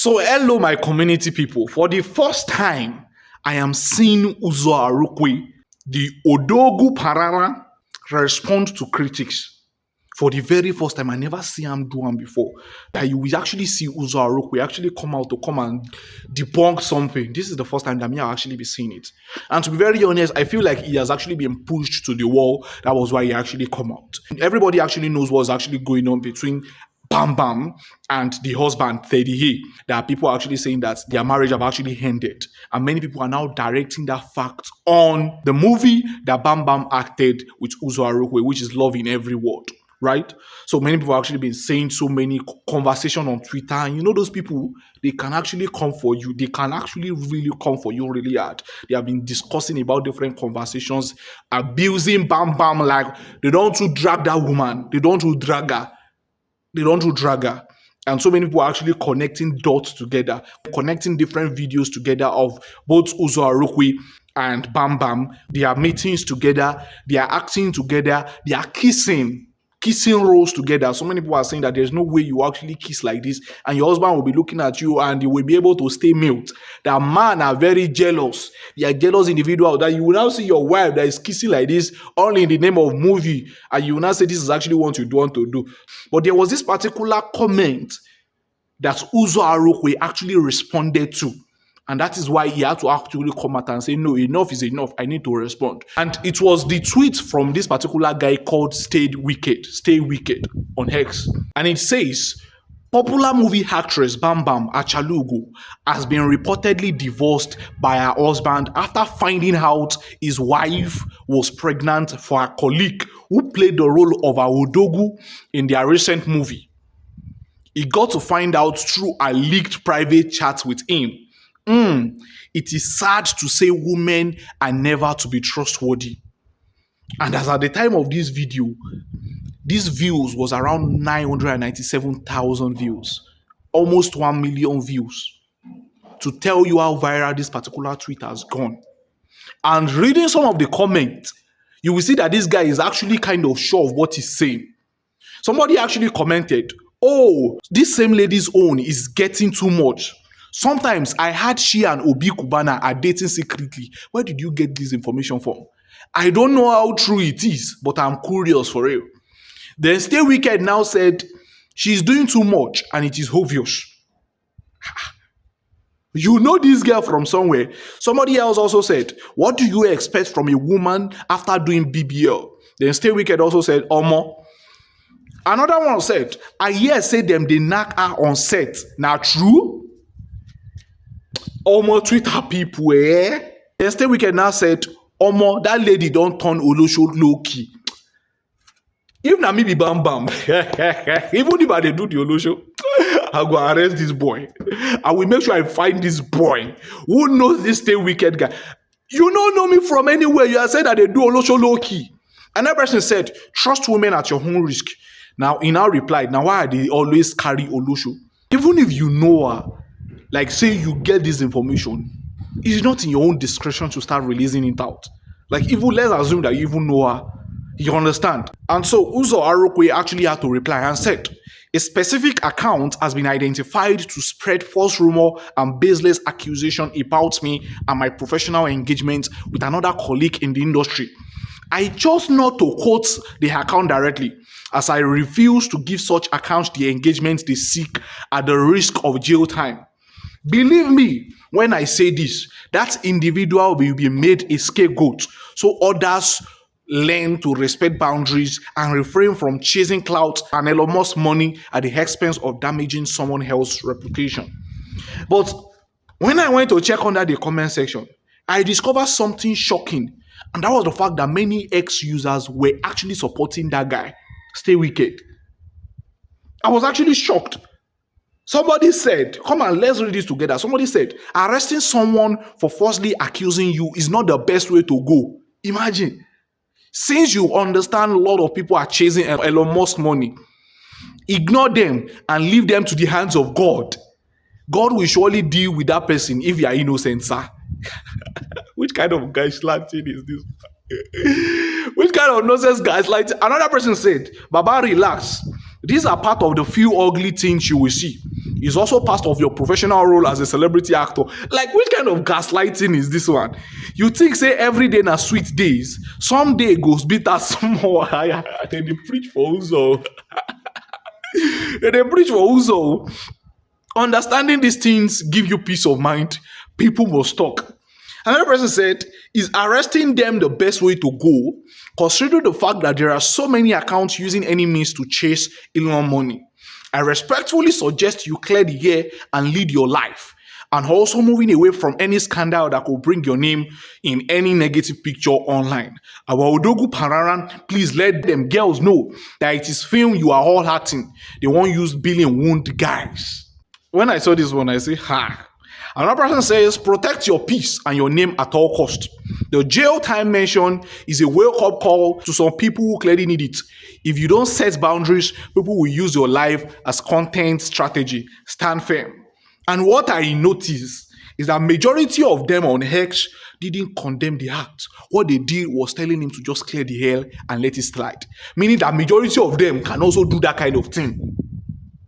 So hello my community people. For the first time, I am seeing Uzor Arukwe, the Odogu Parara, respond to critics. For the very first time, I never see him do one before. That you will actually see Uzor Arukwe actually come out to come and debunk something. This is the first time that me I'll actually be seeing it. And to be very honest, I feel like he has actually been pushed to the wall. That was why he actually come out. Everybody actually knows what's actually going on between Bambam and the husband, Thedi. There are people actually saying that their marriage have actually ended. And many people are now directing that fact on the movie that Bambam acted with Uzor Arukwe, which is Love in Every Word. Right? So many people have actually been saying so many conversations on Twitter. And you know those people, they can actually come for you. They can actually really come for you really hard. They have been discussing about different conversations, abusing Bambam like they don't want to drag that woman. They don't want to drag her. They don't do dragger. And so many people are actually connecting dots together, connecting different videos together of both Uzor Arukwe and Bambam. They are meetings together, they are acting together, they are kissing roles together. So many people are saying that there's no way you actually kiss like this, and your husband will be looking at you and you will be able to stay mute. That man are very jealous. They are jealous individual that you will now see your wife that is kissing like this all in the name of movie, and you will now say this is actually what you don't want to do. But there was this particular comment that Uzor Arukwe actually responded to. And that is why he had to actually come out and say, no, enough is enough. I need to respond. And it was the tweet from this particular guy called Stay Wicked on X. And it says, popular movie actress Bambam Achalugo has been reportedly divorced by her husband after finding out his wife was pregnant for a colleague who played the role of Odogu in their recent movie. He got to find out through a leaked private chat with him. It is sad to say women are never to be trustworthy. And as at the time of this video, these views was around 997,000 views, almost 1 million views, to tell you how viral this particular tweet has gone. And reading some of the comments, you will see that this guy is actually kind of sure of what he's saying. Somebody actually commented, oh, this same lady's own is getting too much. Sometimes I heard she and Obi Kubana are dating secretly. Where did you get this information from? I don't know how true it is, but I'm curious for real. Then Stay Wicked now said, she's doing too much and it is obvious. You know this girl from somewhere. Somebody else also said, what do you expect from a woman after doing BBL? Then Stay Wicked also said, Omo. Another one said, I hear say them they knock her on set. Now true? Omo Twitter people, eh? Then Stay Wicked now said, Omo, that lady don't turn Olosho low-key. If na me be Bambam, even if I dey do the Olosho, I go arrest this boy. I will make sure I find this boy who knows this Stay Wicked guy. You don't know me from anywhere. You are saying that they do Olosho low-key. Another person said, trust women at your own risk. Now, he now replied, now why they always carry Olosho? Even if you know her, like say you get this information, it's not in your own discretion to start releasing it out. Like even let's assume that you even know her, you understand? And so Uzor Arukwe actually had to reply and said, a specific account has been identified to spread false rumor and baseless accusation about me and my professional engagement with another colleague in the industry. I chose not to quote the account directly, as I refuse to give such accounts the engagement they seek at the risk of jail time. Believe me when I say this, that individual will be made a scapegoat, so others learn to respect boundaries and refrain from chasing clout and Elon Musk money at the expense of damaging someone else's reputation. But when I went to check under the comment section, I discovered something shocking, and that was the fact that many ex-users were actually supporting that guy, Stay Wicked. I was actually shocked. Somebody said, come on, let's read this together. Somebody said, arresting someone for falsely accusing you is not the best way to go. Imagine. Since you understand a lot of people are chasing Elon Musk money, ignore them and leave them to the hands of God. God will surely deal with that person if you are innocent, sir. Which kind of gaslighting is this? Which kind of nonsense gaslighting? Another person said, Baba, relax. These are part of the few ugly things you will see. It's also part of your professional role as a celebrity actor. Like, which kind of gaslighting is this one? You think, say, every day na sweet days. Some day goes bitter small. Then they preach for Uzo. They preach for Uzo. Understanding these things give you peace of mind. People must talk. Another person said, is arresting them the best way to go, considering the fact that there are so many accounts using any means to chase Elon money? I respectfully suggest you clear the air and lead your life, and also moving away from any scandal that could bring your name in any negative picture online. Our Odogu Pararan, please let them girls know that it is film you are all acting. They won't use billion wound guys. When I saw this one, I say, ha. Another person says, protect your peace and your name at all cost. The jail time mentioned is a wake-up call to some people who clearly need it. If you don't set boundaries, people will use your life as content strategy. Stand firm. And what I noticed is that majority of them on X didn't condemn the act. What they did was telling him to just clear the hell and let it slide. Meaning that majority of them can also do that kind of thing.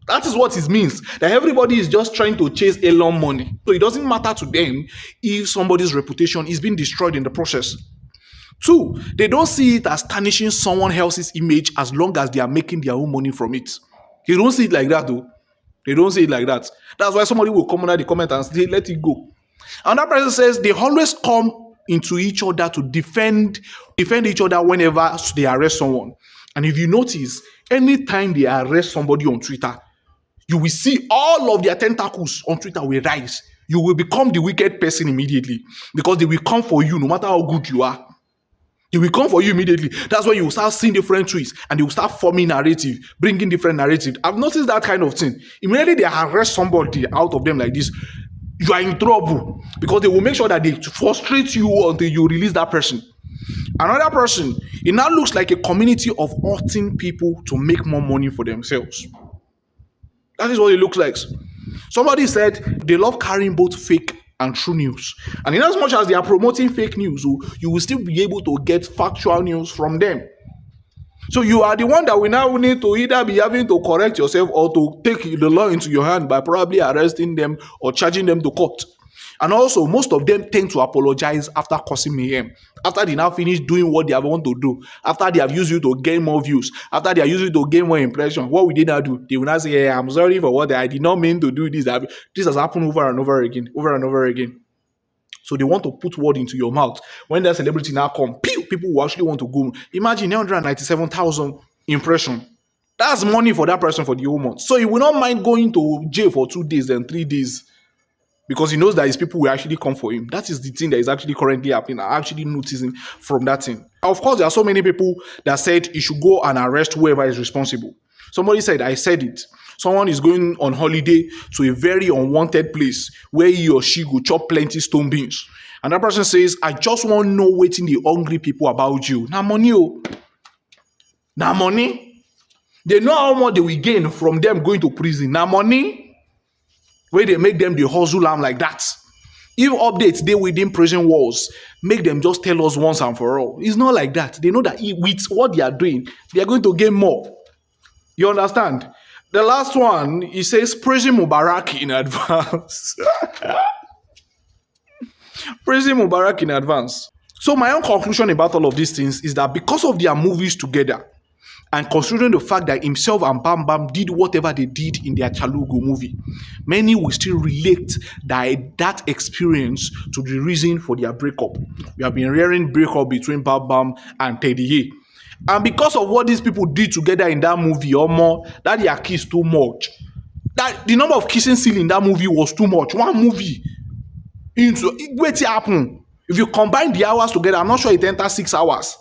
That is what it means. That everybody is just trying to chase Elon money. So it doesn't matter to them if somebody's reputation is being destroyed in the process. Two, they don't see it as tarnishing someone else's image as long as they are making their own money from it. They don't see it like that though. They don't see it like that. That's why somebody will come under the comment and say, let it go. Another person says they always come into each other to defend each other whenever they arrest someone. And if you notice, anytime they arrest somebody on Twitter, you will see all of their tentacles on Twitter will rise. You will become the wicked person immediately because they will come for you no matter how good you are. They will come for you immediately. That's why you will start seeing different tweets and they will start forming narrative, bringing different narrative. I've noticed that kind of thing. Immediately they arrest somebody out of them like this, you are in trouble because they will make sure that they frustrate you until you release that person. Another person, it now looks like a community of hurting people to make more money for themselves. That is what it looks like. Somebody said they love carrying both fake and true news. And in as much as they are promoting fake news, you will still be able to get factual news from them. So you are the one that will now need to either be having to correct yourself or to take the law into your hand by probably arresting them or charging them to court. And also, most of them tend to apologize after causing mayhem. After they now finish doing what they have want to do. After they have used you to gain more views. After they are using you to gain more impression. What we did not do. They will not say, hey, I'm sorry for what I did not mean to do this. This has happened over and over again. Over and over again. So they want to put word into your mouth. When that celebrity now come, people will actually want to go. Imagine 197,000 impression. That's money for that person for the whole month. So he will not mind going to jail for 2 days and 3 days. Because he knows that his people will actually come for him. That is the thing that is actually currently happening. I'm actually noticing from that thing. Of course, there are so many people that said he should go and arrest whoever is responsible. Somebody said, I said it. Someone is going on holiday to a very unwanted place where he or she go chop plenty stone beans. And that person says, I just want to know waiting the hungry people about you. Now money. Now money. They know how much they will gain from them going to prison. Now money. Where they make them the hustle arm like that. If updates they within prison walls, make them just tell us once and for all. It's not like that. They know that with what they are doing, they are going to gain more. You understand? The last one, he says, praising Mubarak in advance. Praising Mubarak in advance. So my own conclusion about all of these things is that because of their movies together, and considering the fact that himself and Bambam did whatever they did in the Achalugo movie, many will still relate that experience to the reason for their breakup. We have been hearing breakup between Bambam and Teddy. And because of what these people did together in that movie, or more, that their kiss too much. That the number of kissing scene in that movie was too much. One movie. Wait, it happen. If you combine the hours together, I'm not sure it enters 6 hours.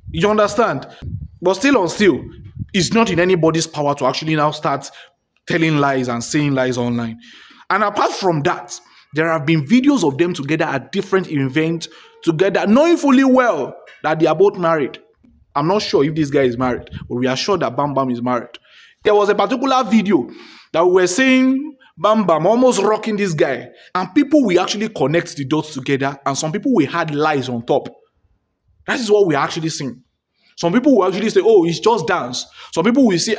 You understand? But still on still, it's not in anybody's power to actually now start telling lies and saying lies online. And apart from that, there have been videos of them together at different events together, knowing fully well that they are both married. I'm not sure if this guy is married, but we are sure that Bambam is married. There was a particular video that we were saying Bambam almost rocking this guy, and people will actually connect the dots together, and some people will add lies on top. That is what we are actually seeing. Some people will actually say, oh, it's just dance. Some people will say,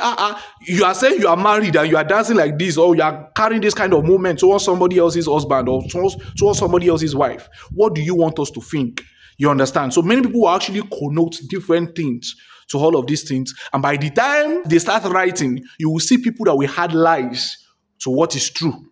you are saying you are married and you are dancing like this, or you are carrying this kind of movement towards somebody else's husband or towards somebody else's wife. What do you want us to think? You understand? So many people will actually connote different things to all of these things. And by the time they start writing, you will see people that will add lies to what is true.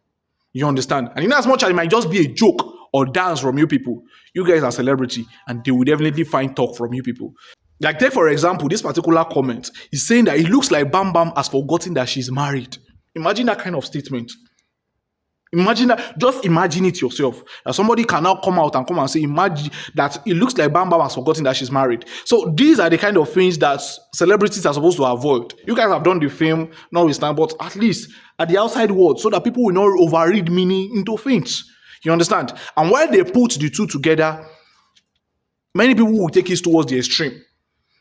You understand? And in as much as it might just be a joke or dance from you people, you guys are celebrity and they will definitely find talk from you people. Like, take for example, this particular comment is saying that it looks like Bam Bam has forgotten that she's married. Imagine that kind of statement. Imagine that, just imagine it yourself. That somebody can now come out and come and say, imagine that it looks like Bam Bam has forgotten that she's married. So these are the kind of things that celebrities are supposed to avoid. You guys have done the film, notwithstanding, but at least at the outside world, so that people will not overread meaning into things. You understand? And when they put the two together, many people will take it towards the extreme.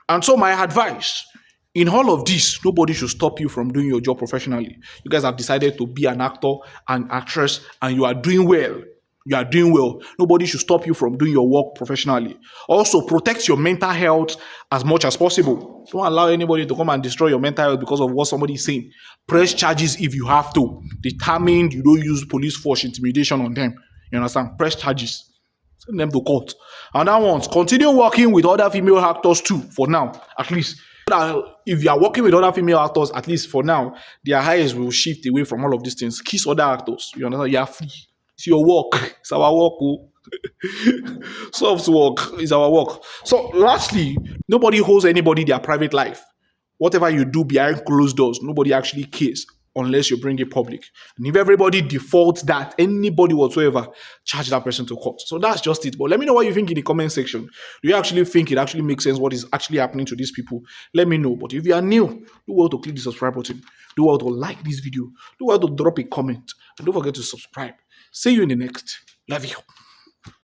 And so my advice, in all of this, nobody should stop you from doing your job professionally. You guys have decided to be an actor and actress, and you are doing well. You are doing well. Nobody should stop you from doing your work professionally. Also, protect your mental health as much as possible. Don't allow anybody to come and destroy your mental health because of what somebody is saying. Press charges if you have to. Determined you don't use police force intimidation on them. You understand? Press charges. Send them to court. And that ones, continue working with other female actors too, for now, at least. If you are working with other female actors, at least for now, their eyes will shift away from all of these things. Kiss other actors. You understand? You are free. It's your work. It's our work. Oh. Soft work is our work. So lastly, nobody holds anybody their private life. Whatever you do behind closed doors, nobody actually cares unless you bring it public. And if everybody defaults that, anybody whatsoever, charge that person to court. So that's just it. But let me know what you think in the comment section. Do you actually think it actually makes sense what is actually happening to these people? Let me know. But if you are new, do well to click the subscribe button. Do well to like this video. Do well to drop a comment. And don't forget to subscribe. See you in the next. Love you.